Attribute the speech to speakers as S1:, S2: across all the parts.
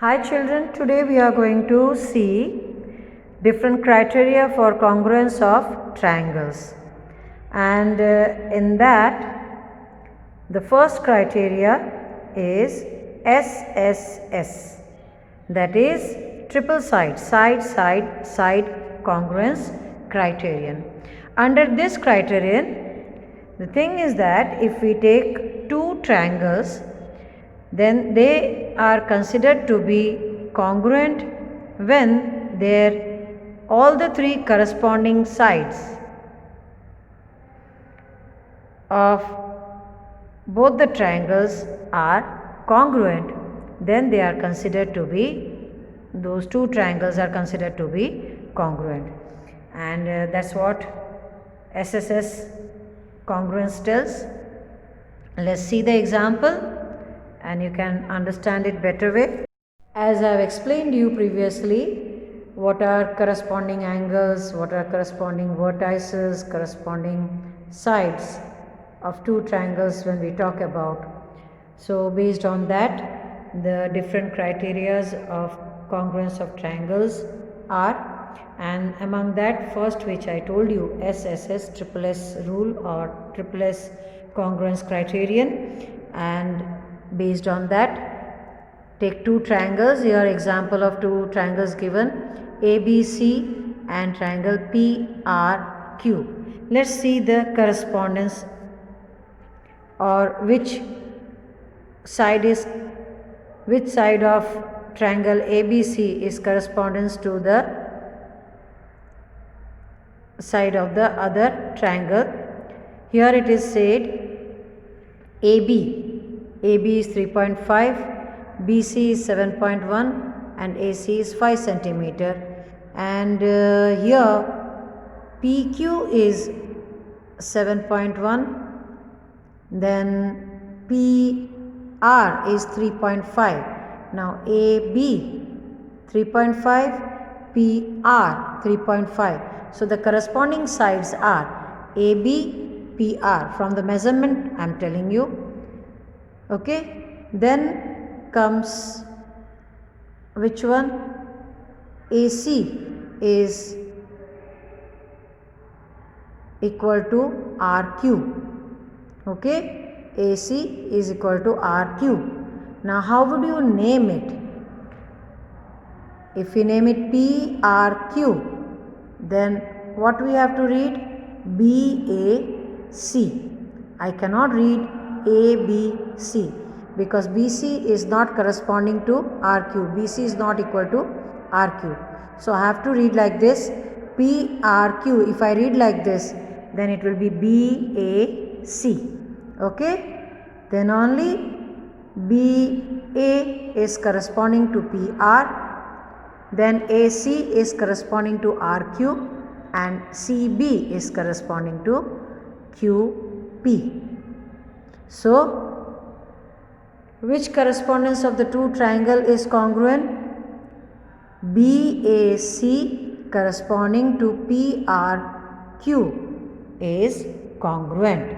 S1: Hi children, today we are going to see different criteria for congruence of triangles, and in that the first criteria is SSS, that is triple side congruence criterion. Under this criterion, the thing is that if we take two triangles, then they are considered to be congruent when all the three corresponding sides of both the triangles are congruent. Then they are considered to be, those two triangles are considered to be congruent, and that's what SSS congruence tells. Let's see the example and you can understand it better way. As I have explained you previously, what are corresponding angles, what are corresponding vertices, corresponding sides of two triangles when we talk about. So based on that, the different criterias of congruence of triangles are, and among that first, which I told you, SSS, triple S rule or triple S congruence criterion, and based on that, take two triangles. Here example of two triangles given, ABC and triangle PRQ. Let's see the correspondence, or which side of triangle ABC is correspondence to the side of the other triangle. Here it is said AB is 3.5, BC is 7.1 and AC is 5 centimeter, and here PQ is 7.1, then PR is 3.5. Now AB 3.5, PR 3.5. So the corresponding sides are AB, PR. From the measurement I am telling you. Okay, then comes which one? AC is equal to RQ. Okay, AC is equal to RQ. Now how would you name it? If we name it PRQ, then what we have to read? BAC. I cannot read ABC because BC is not corresponding to RQ. BC is not equal to RQ. So I have to read like this, PRQ. If I read like this, then it will be BAC. Okay, then only BA is corresponding to PR, then AC is corresponding to RQ, and CB is corresponding to QP. So, which correspondence of the two triangle is congruent? BAC corresponding to PRQ is congruent.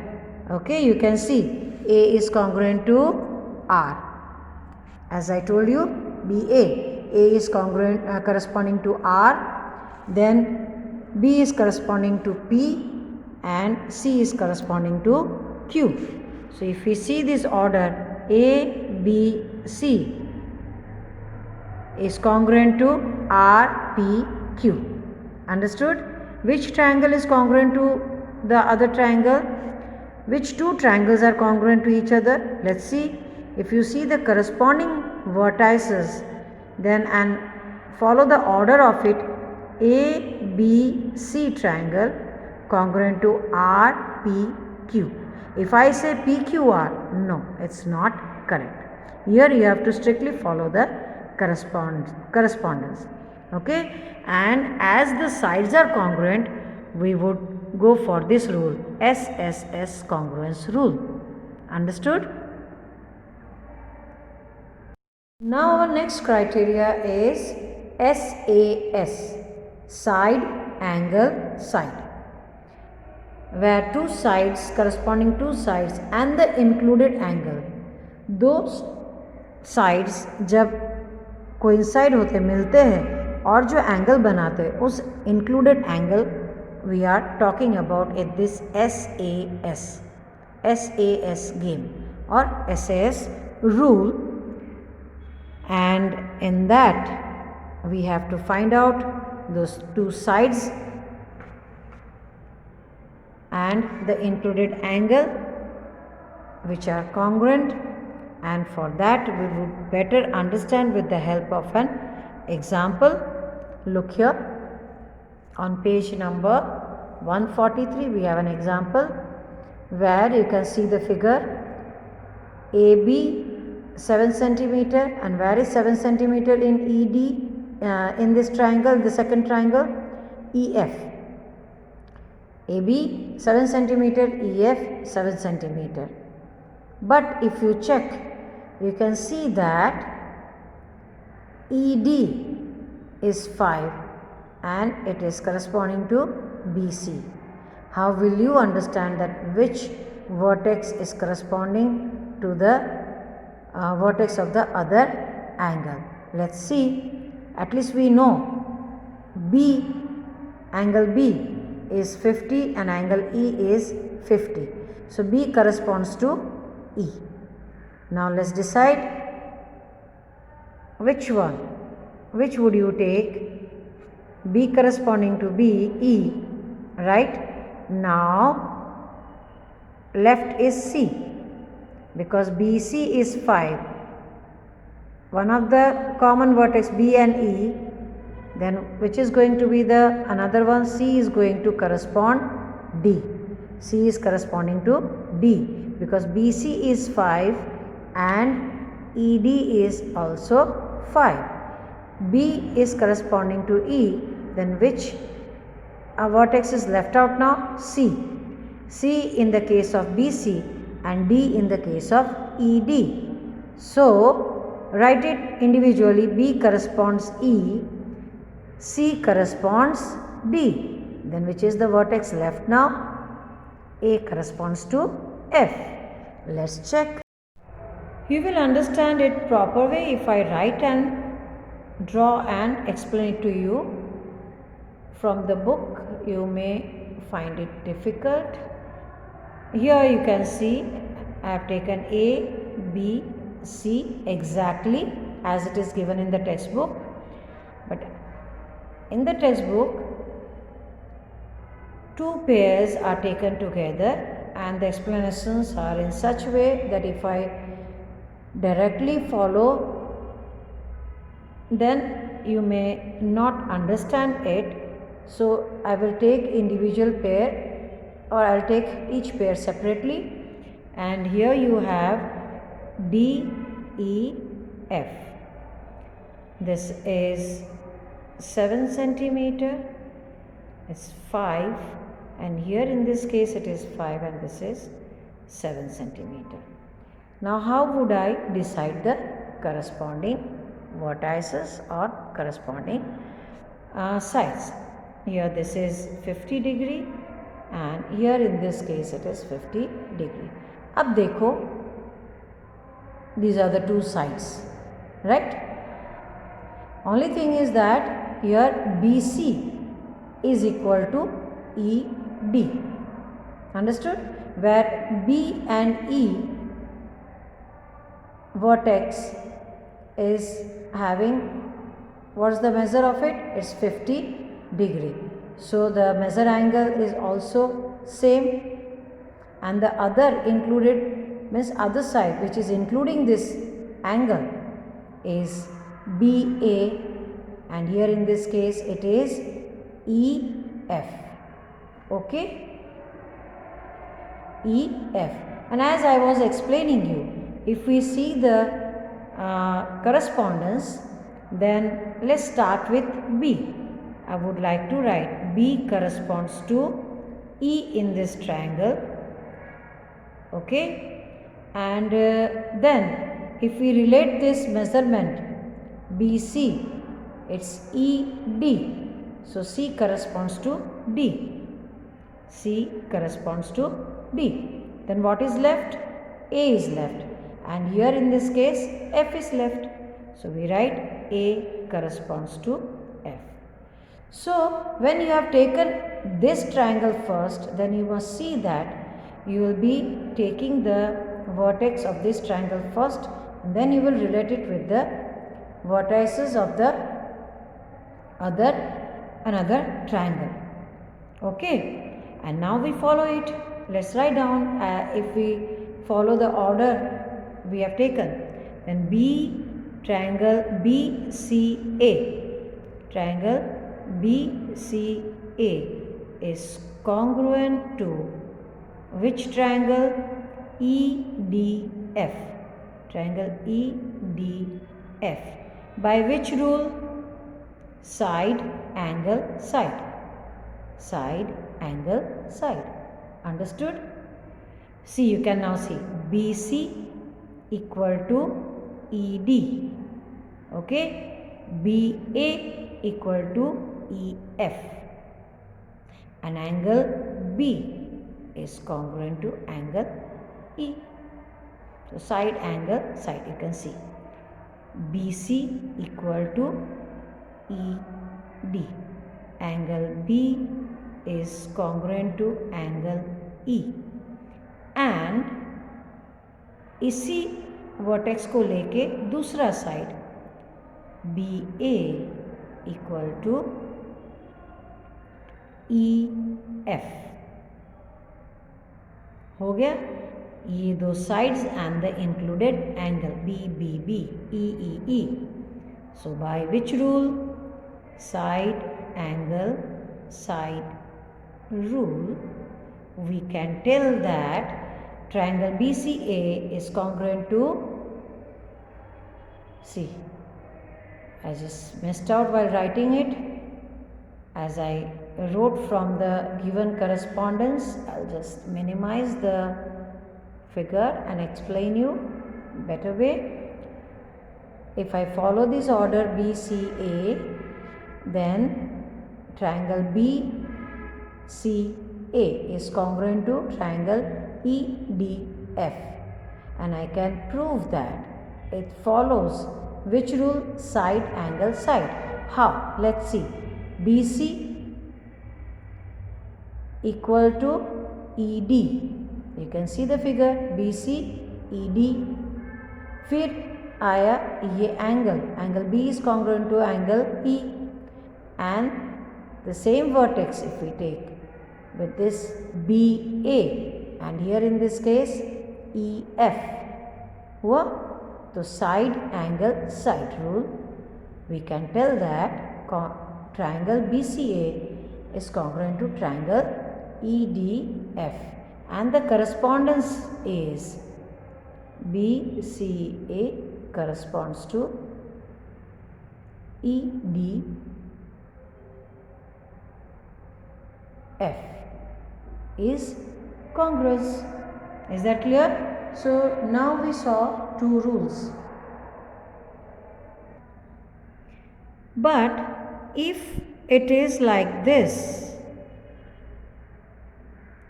S1: Okay, you can see A is congruent to R. As I told you, BA, A is congruent corresponding to R, then B is corresponding to P, and C is corresponding to Q. So if we see this order, A, B, C is congruent to R, P, Q. Understood? Which triangle is congruent to the other triangle? Which two triangles are congruent to each other? Let's see. If you see the corresponding vertices, then and follow the order of it, A, B, C triangle congruent to R, P, Q. If I say PQR, no, it's not correct. Here you have to strictly follow the correspondence. Okay, and as the sides are congruent, we would go for this rule, SSS congruence rule. Understood? Now our next criteria is SAS, side angle side, where two sides, corresponding two sides and the included angle, those sides जब coincide होते, मिलते हैं और जो angle बनाते हैं, उस included angle we are talking about in this SAS game or SAS rule, and in that we have to find out those two sides and the included angle which are congruent, and for that we would better understand with the help of an example. Look here on page number 143 we have an example where you can see the figure AB 7 centimeter, and where is 7 centimeter in ED in this triangle, the second triangle EF. AB 7 centimeter, EF 7 centimeter. But if you check, you can see that ED is 5 and it is corresponding to BC. How will you understand that which vertex is corresponding to the vertex of the other angle? Let's see. At least we know B, angle B is 50 and angle E is 50. So B corresponds to E. Now let's decide which one. Which would you take? B corresponding to B, E, right? Now left is C, because BC is 5. One of the common vertex B and E, then which is going to be the another one? C is going to correspond D. C is corresponding to D, because BC is 5 and ED is also 5. B is corresponding to E, then which vertex is left out now? C. C in the case of BC and D in the case of ED. So write it individually. B corresponds E, C corresponds D. Then which is the vertex left now? A corresponds to F. Let's check. You will understand it proper way if I write and draw and explain it to you. From the book you may find it difficult. Here you can see I have taken A, B, C exactly as it is given in the textbook. But in the textbook, two pairs are taken together and the explanations are in such way that if I directly follow, then you may not understand it. So I will take individual pair, or I will take each pair separately, and here you have D, E, F. This is 7 centimeter, it's 5, and here in this case it is 5 and this is 7 centimeter. Now how would I decide the corresponding vertices or corresponding sides? Here this is 50 degree and here in this case it is 50 degree. Ab dekho, these are the two sides, right? Only thing is that here BC is equal to ED. Understood? Where B and E vertex is having, what's the measure of it? It's 50 degree. So the measure angle is also same, and the other included means other side which is including this angle is BA, and here in this case it is EF. Okay, EF. And as I was explaining you, if we see the correspondence, then let's start with B. I would like to write B corresponds to E in this triangle. Okay, and then if we relate this measurement BC, it's ED. So C corresponds to D. C corresponds to D. Then what is left? A is left, and here in this case F is left. So we write A corresponds to F. So when you have taken this triangle first, then you must see that you will be taking the vertex of this triangle first, and then you will relate it with the vertices of the another triangle. Okay, and now we follow it. Let's write down if we follow the order we have taken, then B triangle BCA, triangle BCA is congruent to which triangle? EDF, triangle EDF. By which rule? Side, angle, side. Side, angle, side. Understood? See, you can now see BC equal to ED. Okay? BA equal to EF. And angle B is congruent to angle E. So side, angle, side, you can see. BC equal to ED. Angle B is congruent to angle E. And इसी vertex को लेके दूसरा side BA equal to EF हो गया. ये दो sides and the included angle BBB EEE. So by which rule? Side, angle, side rule. We can tell that triangle BCA is congruent to, see, I just messed out while writing it. As I wrote from the given correspondence, I'll just minimize the figure and explain you better way. If I follow this order BCA, then triangle BCA is congruent to triangle EDF, and I can prove that it follows which rule? Side, angle, side. How? Let's see. BC equal to ED. You can see the figure BC ED. फिर आया ये angle B is congruent to angle E, and the same vertex if we take with this BA, and here in this case EF हुआ, तो side, angle, side rule, we can tell that triangle BCA is congruent to triangle EDF, and the correspondence is BCA corresponds to EDF is congruous. Is that clear? So now we saw two rules. But if it is like this,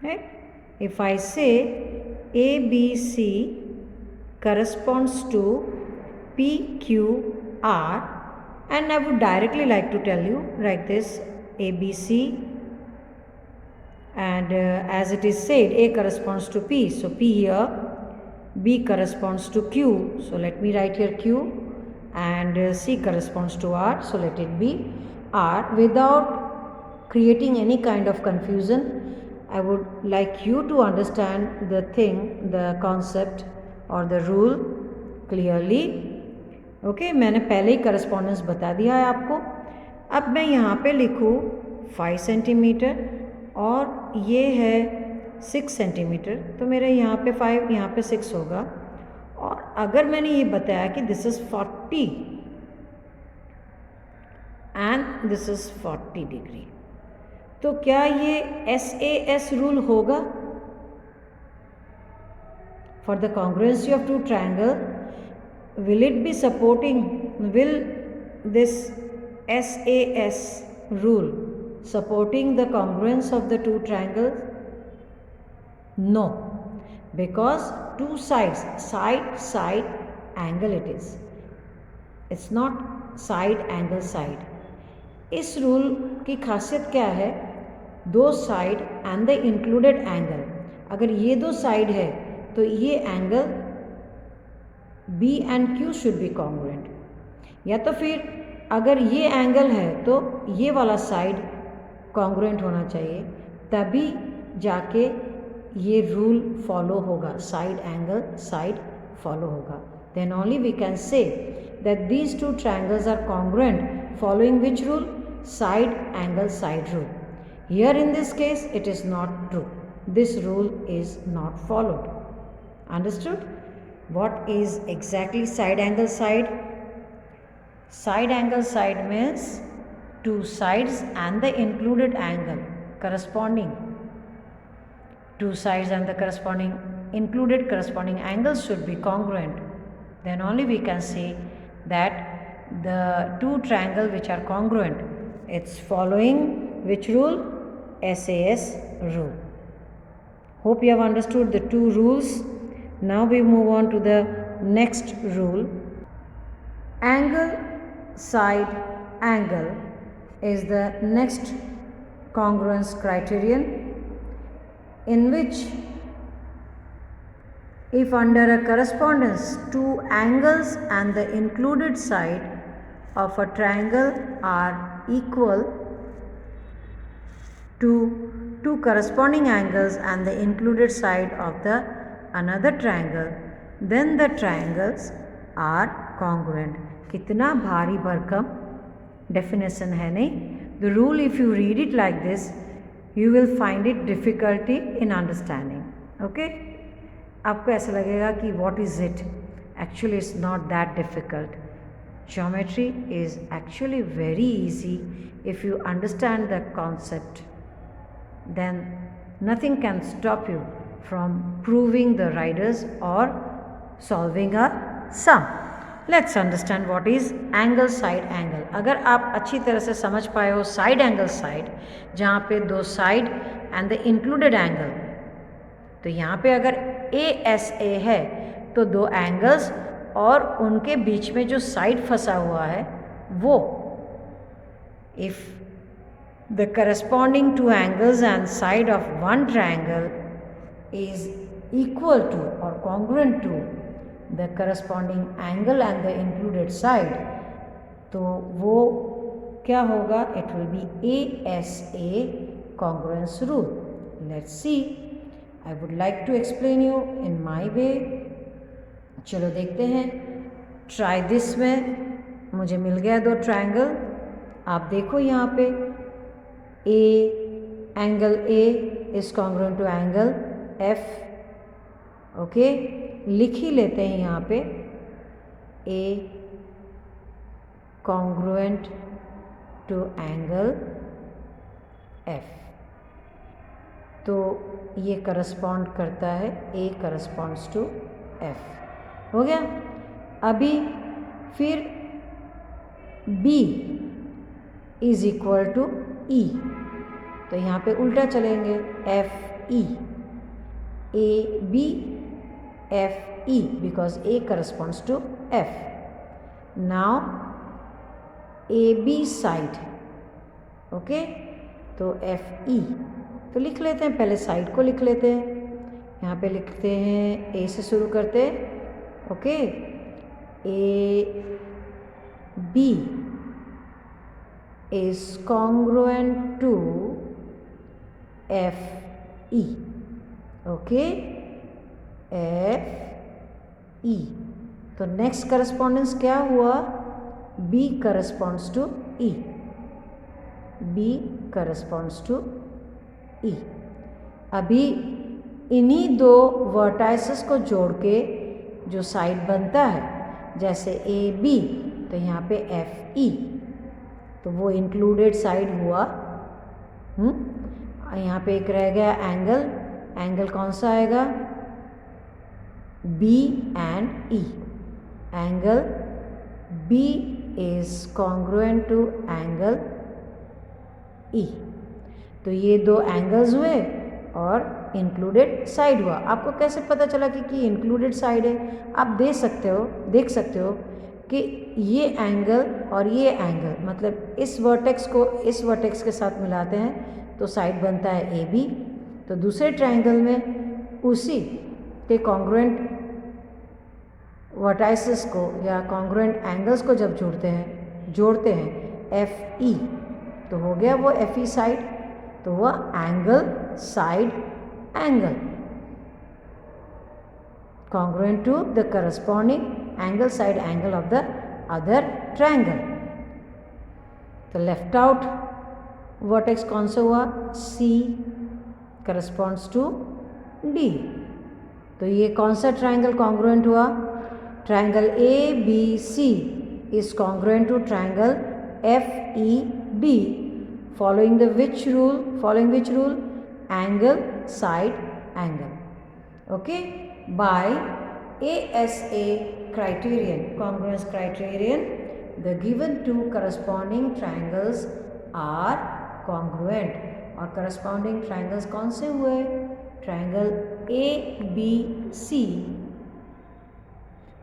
S1: right? If I say ABC corresponds to PQR, and I would directly like to tell you, like this ABC, and as it is said, A corresponds to P, so P here, B corresponds to Q, so let me write here Q, and C corresponds to R, so let it be R. Without creating any kind of confusion, I would like you to understand the thing, the concept or the rule clearly. Okay, मैंने पहले ही correspondence बता दिया है आपको. अब मैं यहाँ पे लिखूँ 5 सेंटीमीटर और ये है 6 सेंटीमीटर, तो मेरा यहाँ पे 5 यहाँ पे 6 होगा. और अगर मैंने ये बताया कि this is 40 and this is 40 degree, तो क्या ये SAS रूल होगा? For the congruency of two triangle, will it be supporting, will this SAS rule supporting the congruence of the two triangles? No, because two sides, side, side, angle it is. It's not side angle side. इस rule की खासियत क्या है, दो side and the included angle, अगर ये दो side है तो ये angle B and Q should be congruent, या तो फिर अगर ये एंगल है तो ये वाला साइड कॉन्ग्रुएंट होना चाहिए, तभी जाके ये रूल फॉलो होगा, साइड एंगल साइड फॉलो होगा। Then only we can say that these two triangles are congruent following which rule, side angle side rule. Here in this case it is not true, this rule is not followed. Understood? What is exactly side angle side? Side angle side means two sides and the included angle corresponding, two sides and the corresponding included corresponding angles should be congruent. Then only we can say that the two triangles which are congruent, it's following which rule? SAS rule. Hope you have understood the two rules. Now we move on to the next rule. Angle side angle is the next congruence criterion, in which if under a correspondence two angles and the included side of a triangle are equal to two corresponding angles and the included side of the another triangle, then the triangles are congruent. कितना भारी भरकम definition है नहीं? The rule, if you read it like this, you will find it difficulty in understanding. Okay? आपको ऐसा लगेगा कि what is it? Actually it's not that difficult. Geometry is actually very easy if you understand the concept. Then nothing can stop you from proving the riders or solving a sum. Let's understand what is angle side angle. अगर आप अच्छी तरह से समझ पाए हो side angle side, जहाँ पे दो side and the included angle, तो यहाँ पे अगर ASA है तो दो angles और उनके बीच में जो side फंसा हुआ है वो, if the corresponding two angles and side of one triangle is equal to or congruent to the corresponding angle and the included side, तो वो क्या होगा? It will be ASA congruence rule. Let's see. I would like to explain you in my way. चलो देखते हैं. Try this में मुझे मिल गया दो ट्रायंगल. आप देखो यहाँ पे angle A is congruent to angle F. Okay, लिख ही लेते हैं यहाँ पे A congruent to angle F. तो ये करस्पॉन्ड करता है, A corresponds to F. हो गया. अभी फिर B is equal to E, तो यहाँ पे उल्टा चलेंगे, F E, A B F E, because A corresponds to F. Now A B side, okay, तो F E, तो लिख लेते हैं, पहले साइड को लिख लेते हैं. यहाँ पे लिखते हैं A से शुरू करते हैं, okay, A B is congruent to F E. Okay, F E. तो नेक्स्ट करस्पॉन्डेंस क्या हुआ? B corresponds to E. B corresponds to E. अभी इन्हीं दो वर्टाइसेस को जोड़ के जो साइड बनता है, जैसे A B, तो यहाँ पे F E, तो वो इंक्लूडेड साइड हुआ. यहाँ पे एक रह गया एंगल. एंगल कौन सा आएगा? B and E. Angle B is congruent to angle E. तो ये दो एंगल्स हुए और इंक्लूडेड साइड हुआ. आपको कैसे पता चला कि इंक्लूडेड साइड है? आप देख सकते हो कि ये एंगल और ये एंगल, मतलब इस वर्टेक्स को इस वर्टेक्स के साथ मिलाते हैं तो साइड बनता है ए बी। तो दूसरे ट्राइंगल में उसी के कॉन्ग्रुएंट वर्टाइसेस को या कॉन्ग्रुएंट एंगल्स को जब जोड़ते हैं एफ ई, तो हो गया वो एफ ई साइड, तो हुआ angle side angle congruent to the corresponding angle side angle of the other triangle. तो लेफ्ट आउट वर्टेक्स कौन सा हुआ? C corresponds to D। तो ये कौन सा ट्राइंगल कॉन्ग्रुएंट हुआ? Triangle ABC is congruent to triangle FED following which rule? Angle side angle. Okay, by ASA criterion, congruence criterion, the given two corresponding triangles are congruent। और corresponding triangles कौन से हुए? Triangle ABC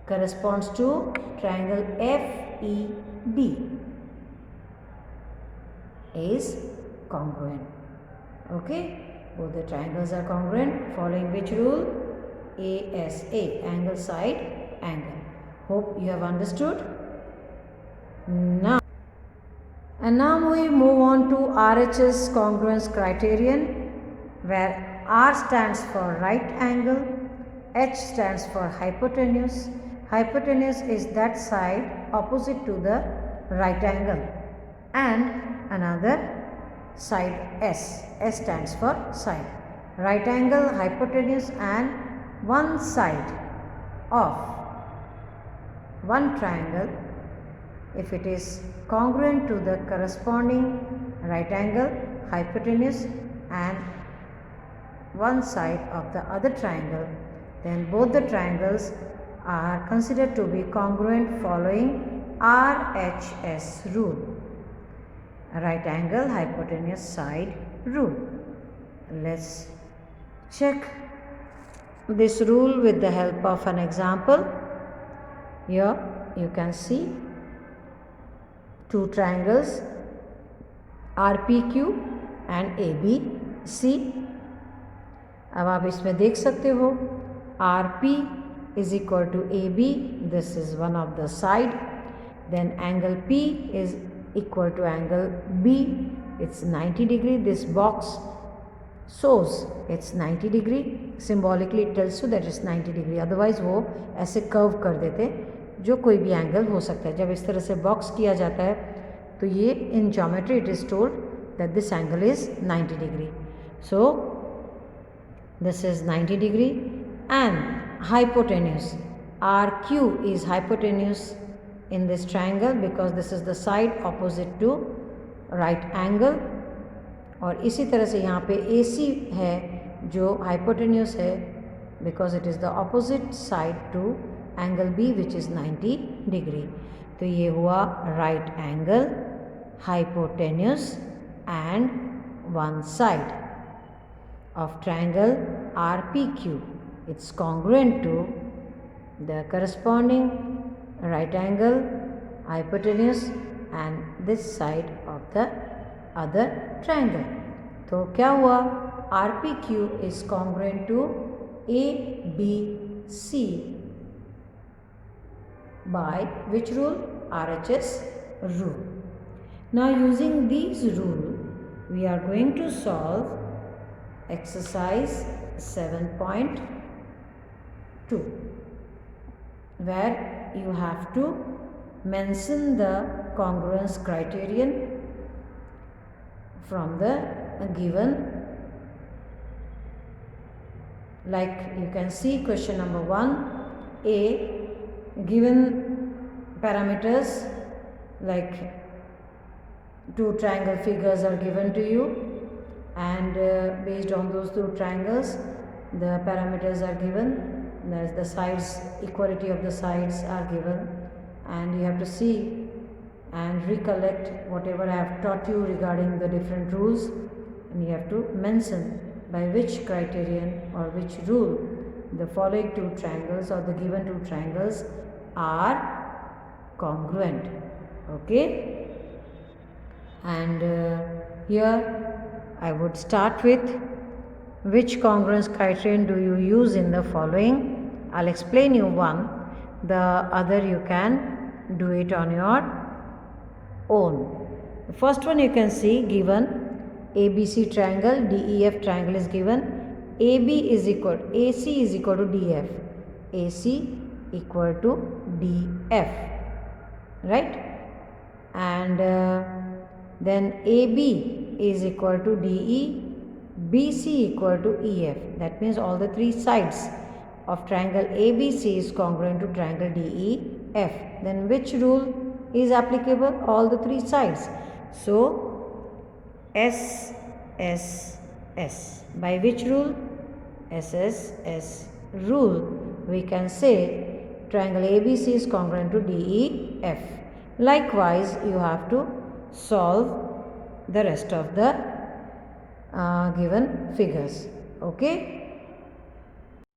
S1: corresponds to triangle FED is congruent. Okay, both the triangles are congruent following which rule? ASA, angle side angle. Hope you have understood. Now we move on to RHS congruence criterion, where R stands for right angle, H stands for hypotenuse. Hypotenuse is that side opposite to the right angle, and another side S. S stands for side. Right angle, hypotenuse, and one side of one triangle, if it is congruent to the corresponding right angle, hypotenuse, and one side of the other triangle, then both the triangles are considered to be congruent following RHS rule, right angle hypotenuse side rule. Let's check this rule with the help of an example. Here you can see two triangles RPQ and ABC. अब आप इसमें देख सकते हो RP is equal to AB, this is one of the side, then angle P is equal to angle B, it's 90 degree. This box shows it's 90 degree, symbolically it tells you that it's 90 degree, otherwise वो ऐसे curve कर देते, जो कोई भी angle हो सकता है। जब इस तरह से बॉक्स किया जाता है तो ये in geometry it is told that this angle is 90 degree, so this is 90 degree, and hypotenuse RQ is hypotenuse in this triangle because this is the side opposite to right angle, और इसी तरह से यहाँ पे AC है जो hypotenuse है because it is the opposite side to angle B which is 90 degree. तो ये हुआ right angle, hypotenuse and one side of triangle RPQ. It's congruent to the corresponding right angle, hypotenuse and this side of the other triangle. तो क्या हुआ? RPQ is congruent to ABC by which rule? RHS rule. Now using these rules, we are going to solve exercise 7.2, where you have to mention the congruence criterion from the given, like you can see question number 1, A, given parameters like two triangle figures are given to you, and based on those two triangles the parameters are given, there's the sides, equality of the sides are given, and you have to see and recollect whatever I have taught you regarding the different rules, and you have to mention by which criterion or which rule the following two triangles or the given two triangles are congruent. Okay, and here I would start with which congruence criterion do you use in the following. I'll explain you one, the other you can do it on your own. The first one you can see given ABC triangle, DEF triangle is given. AC is equal to DF. AC equal to DF, right? And then AB is equal to DE, BC equal to EF. That means all the three sides of triangle ABC is congruent to triangle DEF. Then which rule is applicable? All the three sides. So SSS. By which rule? SSS rule. We can say triangle ABC is congruent to DEF. Likewise, you have to solve the rest of the given figures. Okay.